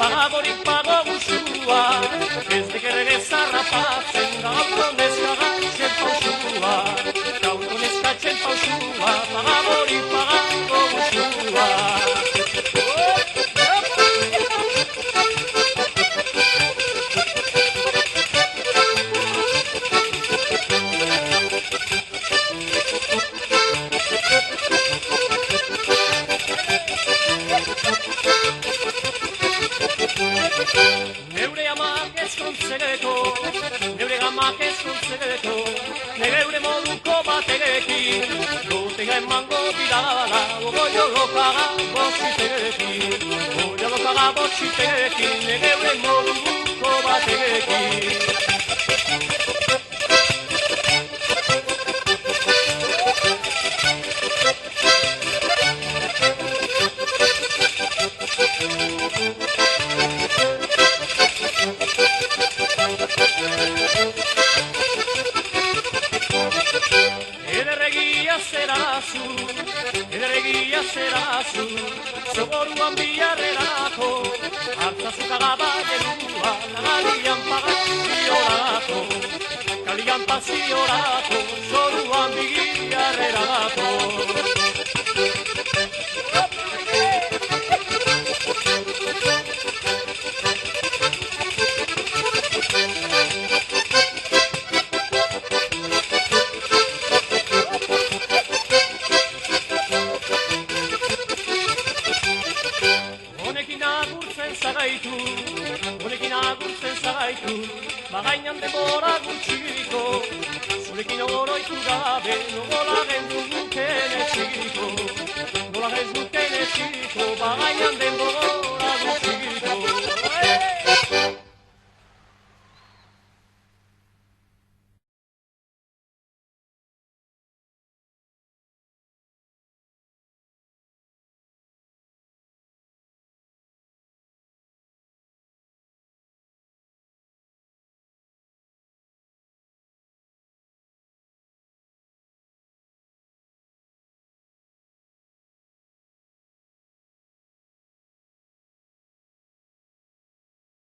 pagagorik pago guztua, ez dekerrege zarrapatzen, gaurko neskatzen pausua, gaurko neskatzen pausua, pagagorik pago guztua. Neure amak ezkontzeko, neure gamak ezkontzeko, neure moduko bategekin, dutega emango bidala, ogoio lokaga botxitegekin, ogoio lokaga botxitegekin, neure moduko bategekin. Ederregia zerazu, zogoruan biharrerako, hartzazukaga baderua, kalian paziorako, kalian paziorako, zoruan biharrerako. Honekin agurtzen zagaitu, bagainan denbora gutxiko, zurekin oroitu gabe, nola gendu duken etxiko, bagainan denbora